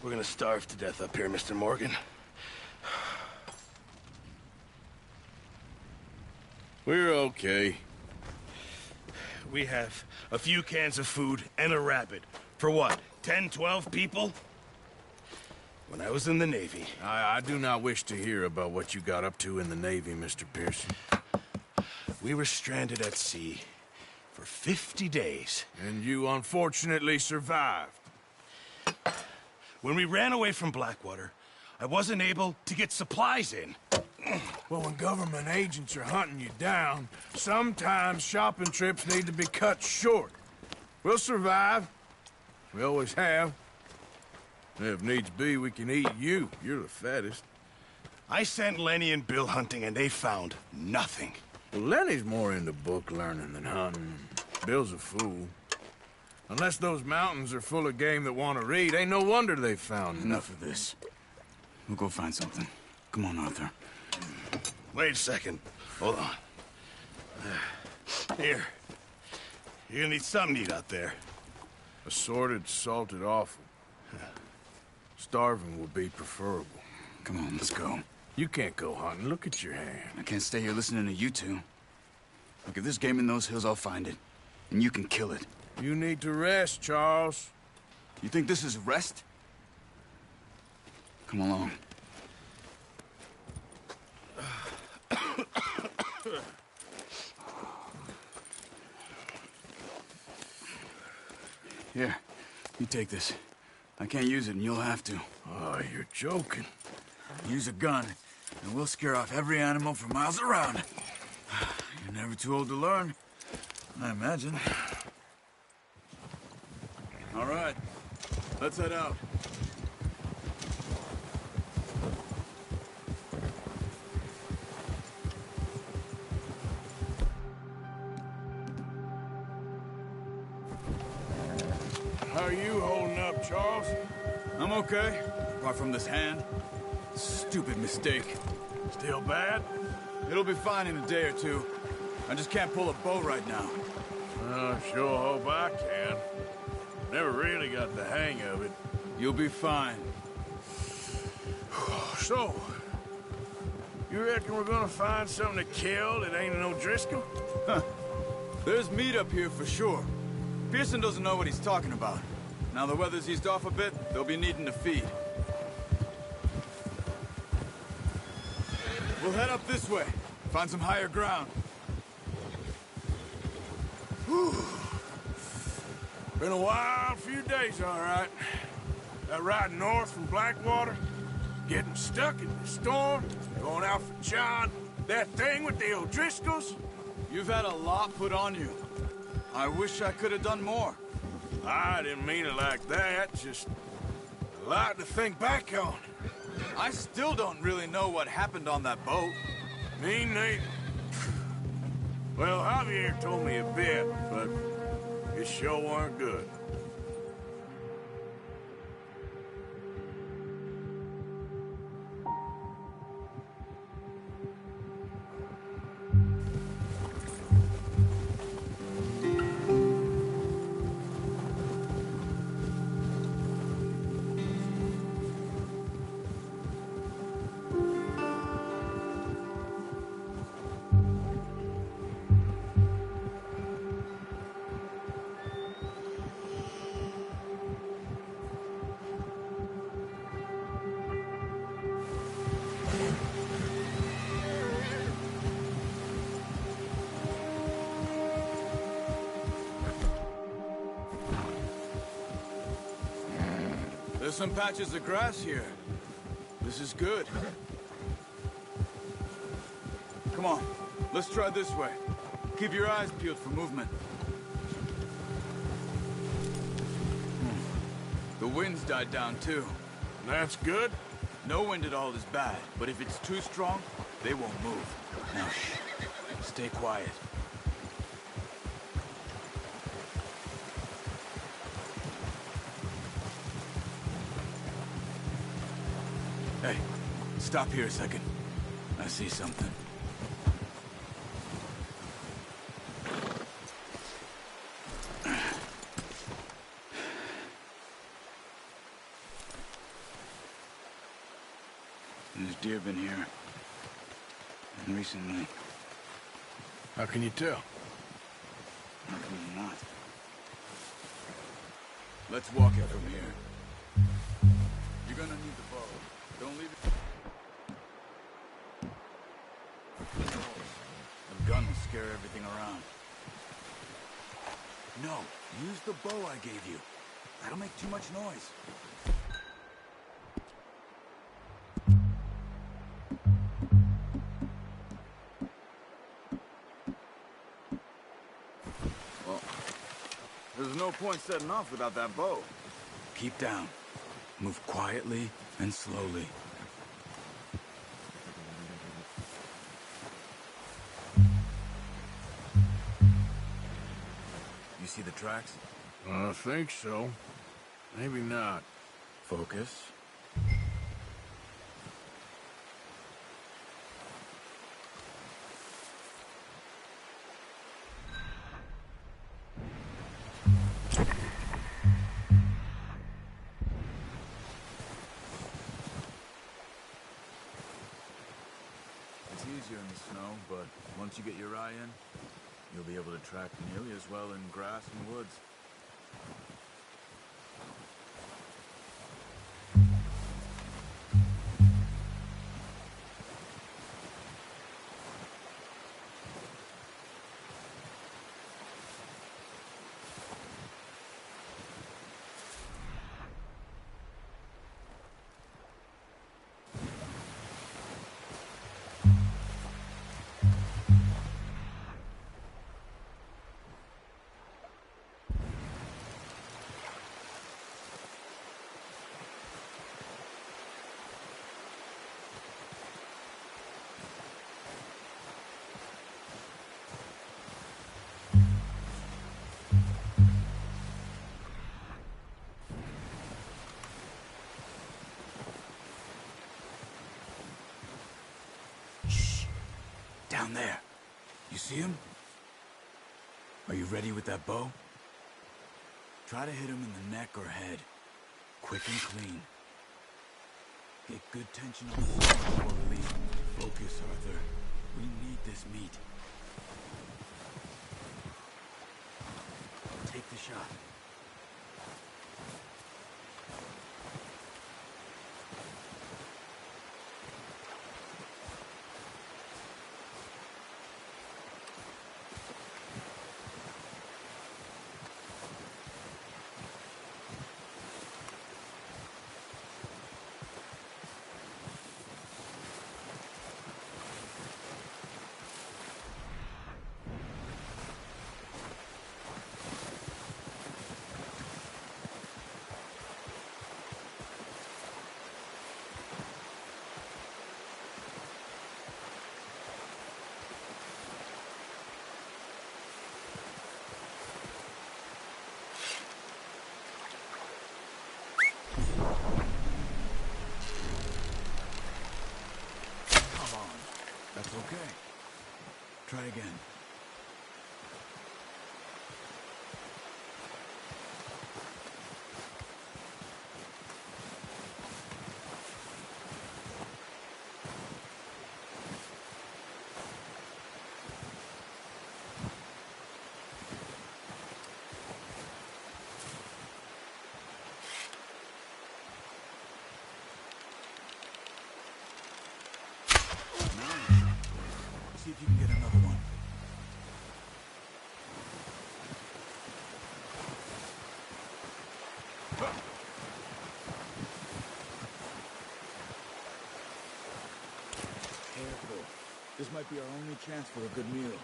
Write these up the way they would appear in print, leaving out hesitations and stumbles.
We're gonna starve to death up here, Mr. Morgan. We're okay. We have a few cans of food and a rabbit. For what, 10, 12 people? When I was in the Navy... I do not wish to hear about what you got up to in the Navy, Mr. Pearson. We were stranded at sea for 50 days. And you unfortunately survived. When we ran away from Blackwater, I wasn't able to get supplies in. Well, when government agents are hunting you down, sometimes shopping trips need to be cut short. We'll survive. We always have. If needs be, we can eat you. You're the fattest. I sent Lenny and Bill hunting, and they found nothing. Well, Lenny's more into book learning than hunting. Bill's a fool. Unless those mountains are full of game that want to read, ain't no wonder they found Enough of this. We'll go find something. Come on, Arthur. Wait a second. Hold on. Here. You're gonna need something to eat out there. Assorted, salted offal. Starving will be preferable. Come on, let's go. You can't go hunting. Look at your hand. I can't stay here listening to you two. Look, if there's game in those hills, I'll find it. And you can kill it. You need to rest, Charles. You think this is rest? Come along. Here, you take this. I can't use it, and you'll have to. Oh, you're joking. Use a gun, and we'll scare off every animal for miles around. You're never too old to learn, I imagine. All right, let's head out. How are you holding up, Charles? I'm okay, apart from this hand. Stupid mistake. Still bad? It'll be fine in a day or two. I just can't pull a bow right now. I sure hope I can. Never really got the hang of it. You'll be fine. So, you reckon we're gonna find something to kill that ain't no Driscoll? Huh. There's meat up here for sure. Pearson doesn't know what he's talking about. Now the weather's eased off a bit, they'll be needing to feed. We'll head up this way. Find some higher ground. Whew. Been a wild few days, all right. That ride north from Blackwater, getting stuck in the storm, going out for John, that thing with the O'Driscolls. You've had a lot put on you. I wish I could have done more. I didn't mean it like that, just a lot to think back on. I still don't really know what happened on that boat. Me neither. Well, Javier told me a bit, but it sure weren't good. There's some patches of grass here. This is good. Come on, let's try this way. Keep your eyes peeled for movement. The wind's died down too. That's good. No wind at all is bad, but if it's too strong, they won't move. Now, shh. Stay quiet. Hey, stop here a second. I see something. deer been here. And recently. How can you tell? How can you not? Let's walk it from here. You're gonna need the bow. Don't leave it. The gun will scare everything around. No, use the bow I gave you. That'll make too much noise. Well, there's no point setting off without that bow. Keep down. Move quietly and slowly. You see the tracks? I think so. Maybe not. Focus. It's easier in the snow, but once you get your eye in, you'll be able to track nearly as well in grass and woods. Down there. You see him? Are you ready with that bow? Try to hit him in the neck or head. Quick and clean. Get good tension on the side before release. Focus, Arthur. We need this meat. Take the shot. That's okay. Try again. See if you can get another one. Careful. This might be our only chance for a good meal.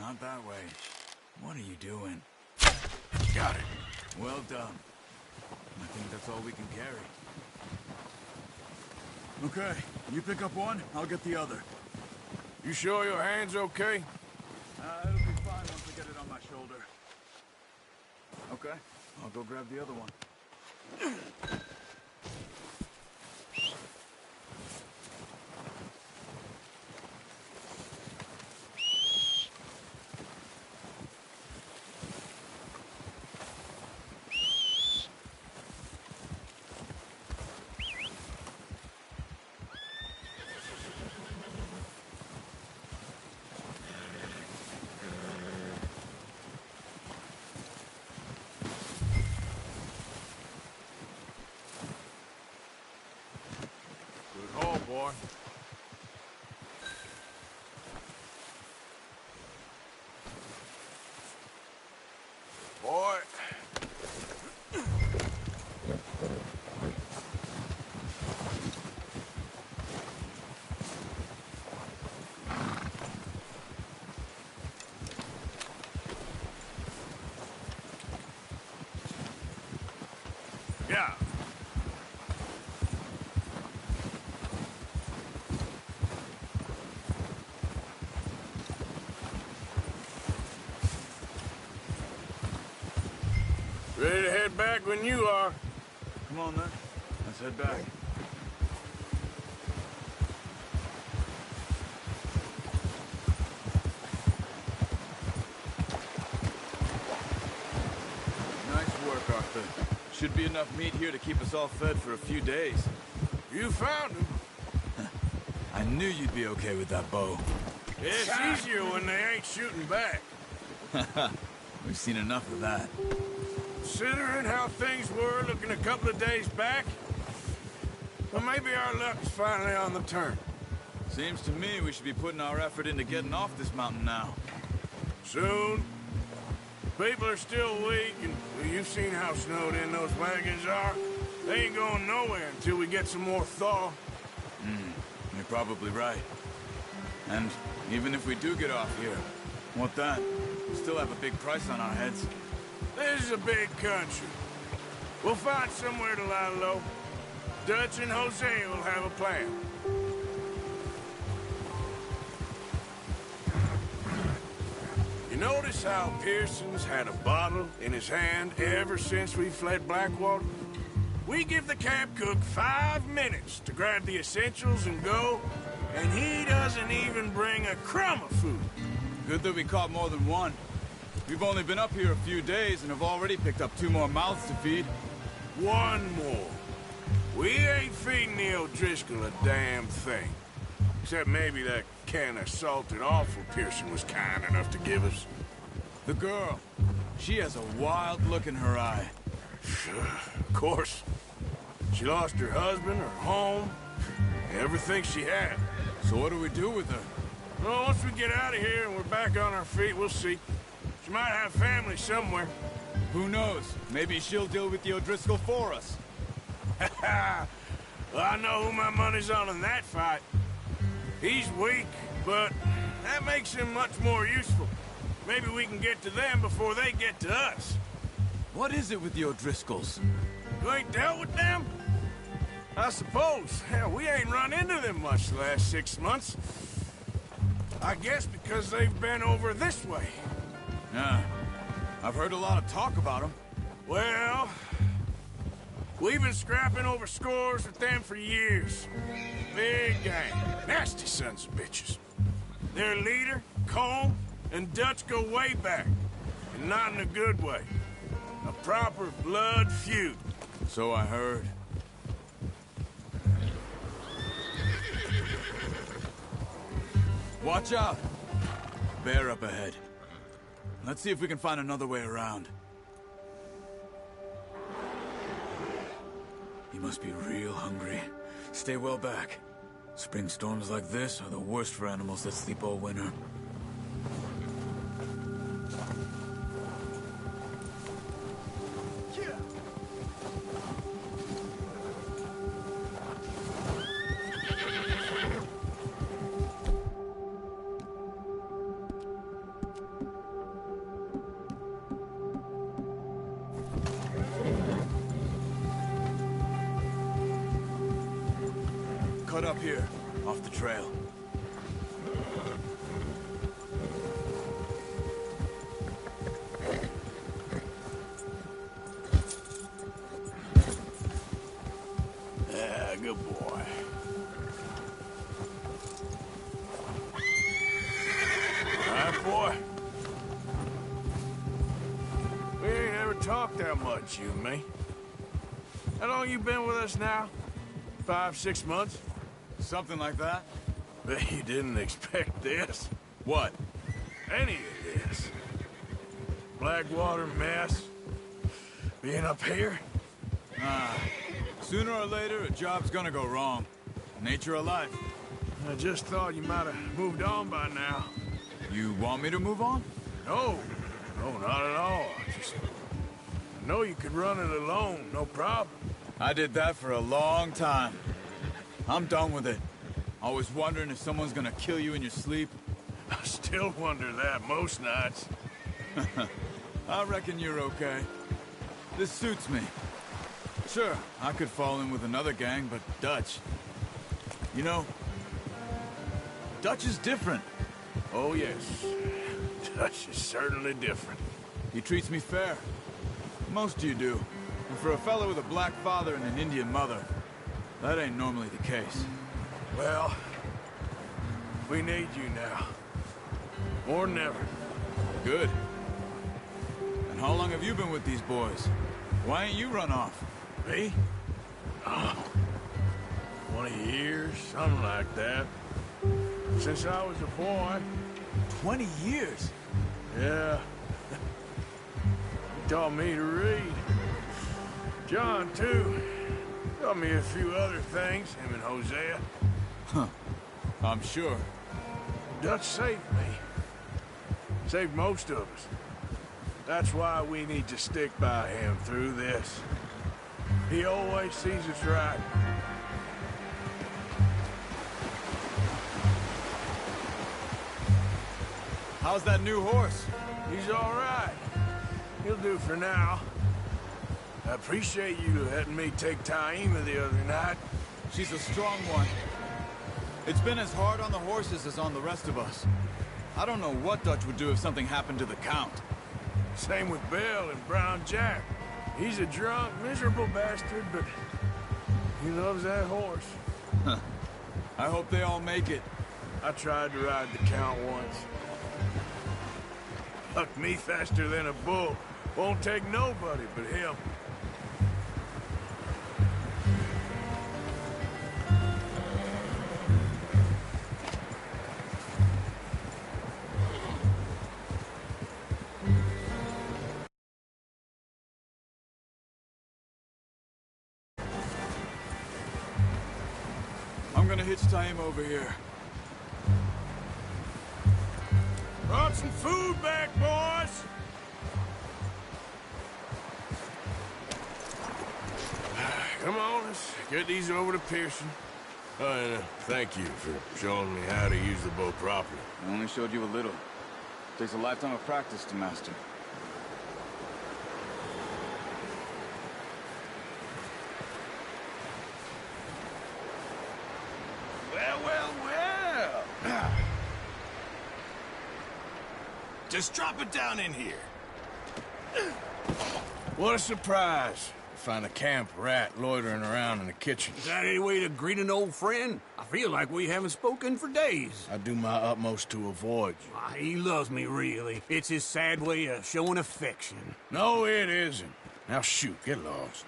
Not that way. What are you doing? Got it. Well done. I think that's all we can carry. Okay, you pick up one, I'll get the other. You sure your hand's okay? It'll be fine once I get it on my shoulder. Okay, I'll go grab the other one. Boy. Boy. Yeah. Ready to head back when you are. Come on, then. Let's head back. Nice work, Arthur. Should be enough meat here to keep us all fed for a few days. You found him. I knew you'd be okay with that bow. It's easier when they ain't shooting back. We've seen enough of that. Considering how things were looking a couple of days back, well, maybe our luck's finally on the turn. Seems to me we should be putting our effort into getting off this mountain now. Soon. People are still weak, and well, you've seen how snowed in those wagons are. They ain't going nowhere until we get some more thaw. You're probably right. And even if we do get off here, what then? We still have a big price on our heads. This is a big country. We'll find somewhere to lie low. Dutch and Jose will have a plan. You notice how Pearson's had a bottle in his hand ever since we fled Blackwater? We give the camp cook 5 minutes to grab the essentials and go, and he doesn't even bring a crumb of food. Good that we caught more than one. We've only been up here a few days and have already picked up 2 more mouths to feed. 1 more. We ain't feeding the O'Driscoll a damn thing. Except maybe that can of salted offal Pearson was kind enough to give us. The girl. She has a wild look in her eye. Of course. She lost her husband, her home, everything she had. So what do we do with her? Well, once we get out of here and we're back on our feet, we'll see. She might have family somewhere. Who knows? Maybe she'll deal with the O'Driscoll for us. Well, I know who my money's on in that fight. He's weak, but that makes him much more useful. Maybe we can get to them before they get to us. What is it with the O'Driscolls? You ain't dealt with them? I suppose. Hell, we ain't run into them much the last 6 months. I guess because they've been over this way. Yeah. I've heard a lot of talk about them. Well, we've been scrapping over scores with them for years. Big gang. Nasty sons of bitches. Their leader, Colm, and Dutch go way back. And not in a good way. A proper blood feud. So I heard. Watch out! Bear up ahead. Let's see if we can find another way around. He must be real hungry. Stay well back. Spring storms like this are the worst for animals that sleep all winter. Cut up here, off the trail. talk that much, you and me. How long you been with us now? 5, 6 months? Something like that? Bet you didn't expect this. What? Any of this. Blackwater mess. Being up here? Sooner or later, a job's gonna go wrong. Nature of life. I just thought you might have moved on by now. You want me to move on? No, not at all. I know you could run it alone, no problem. I did that for a long time. I'm done with it. Always wondering if someone's gonna kill you in your sleep. I still wonder that most nights. I reckon you're okay. This suits me. Sure, I could fall in with another gang, but Dutch... You know, Dutch is different. Oh, yes. Dutch is certainly different. He treats me fair. Most of you do. And for a fellow with a black father and an Indian mother, that ain't normally the case. Well, we need you now. More than ever. Good. And how long have you been with these boys? Why ain't you run off? Me? Oh, 20 years, something like that. Since I was a boy. 20 years? Yeah. He taught me to read. John, too. Taught me a few other things, him and Hosea. Huh. I'm sure. Dutch saved me. Saved most of us. That's why we need to stick by him through this. He always sees us right. How's that new horse? He's all right. He'll do for now. I appreciate you letting me take Taima the other night. She's a strong one. It's been as hard on the horses as on the rest of us. I don't know what Dutch would do if something happened to the Count. Same with Bill and Brown Jack. He's a drunk, miserable bastard, but he loves that horse. Huh. I hope they all make it. I tried to ride the Count once. Bucked me faster than a bull. Won't take nobody but him. I'm gonna hitch Taima over here. Brought some food back, boys! Come on, let's get these over to Pearson. Oh, and thank you for showing me how to use the bow properly. I only showed you a little. Takes a lifetime of practice to master. Well. Just drop it down in here. What a surprise. Find a camp rat loitering around in the kitchen. Is that any way to greet an old friend? I feel like we haven't spoken for days. I do my utmost to avoid you. He loves me, really. It's his sad way of showing affection. No, it isn't. Now shoot, get lost.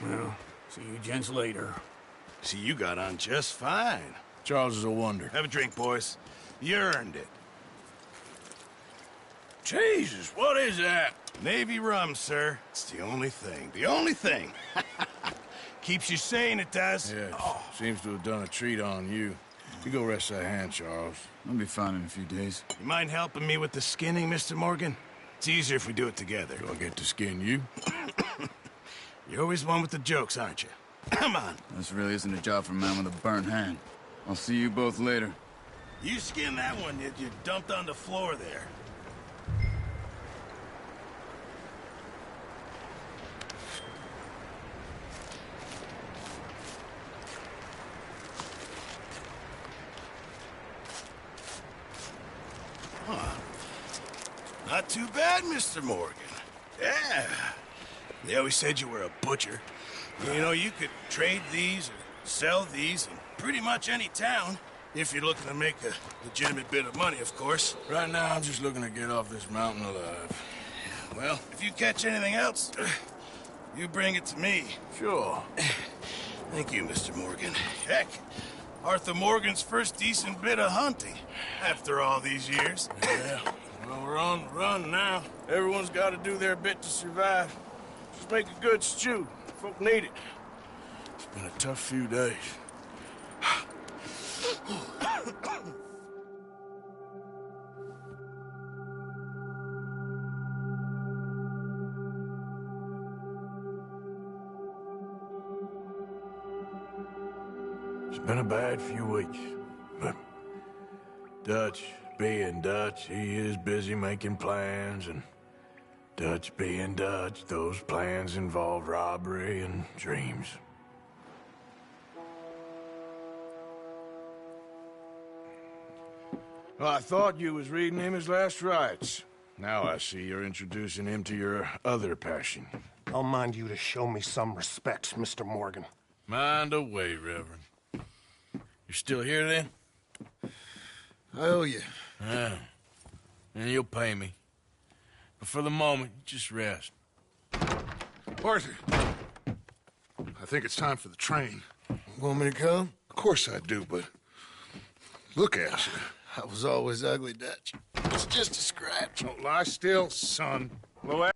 Well, see you gents later. See, you got on just fine. Charles is a wonder. Have a drink, boys. You earned it. Jesus, what is that? Navy rum, sir. It's the only thing. The only thing. Keeps you sane, it does. Yes, seems to have done a treat on you. You go rest that hand, Charles. I'll be fine in a few days. You mind helping me with the skinning, Mr. Morgan? It's easier if we do it together. Do I get to skin you? You're always one with the jokes, aren't you? Come on. This really isn't a job for a man with a burnt hand. I'll see you both later. You skinned that one you dumped on the floor there. Not too bad, Mr. Morgan. Yeah. They always said you were a butcher. You know, you could trade these or sell these in pretty much any town. If you're looking to make a legitimate bit of money, of course. Right now, I'm just looking to get off this mountain alive. Well, if you catch anything else, you bring it to me. Sure. Thank you, Mr. Morgan. Heck, Arthur Morgan's first decent bit of hunting after all these years. Yeah, well, we're on the run now. Everyone's got to do their bit to survive. Just make a good stew. Folk need it. It's been a tough few days. It's been a bad few weeks, but Dutch being Dutch, he is busy making plans, and Dutch being Dutch, those plans involve robbery and dreams. Well, I thought you was reading him his last rites. Now I see you're introducing him to your other passion. I'll mind you to show me some respect, Mr. Morgan. Mind away, Reverend. You're still here, then? I owe you. Yeah. And you'll pay me. But for the moment, just rest. Arthur, I think it's time for the train. Want me to come? Of course I do, but look at you. I was always ugly, Dutch. It's just a scratch. Don't lie still, son. Well,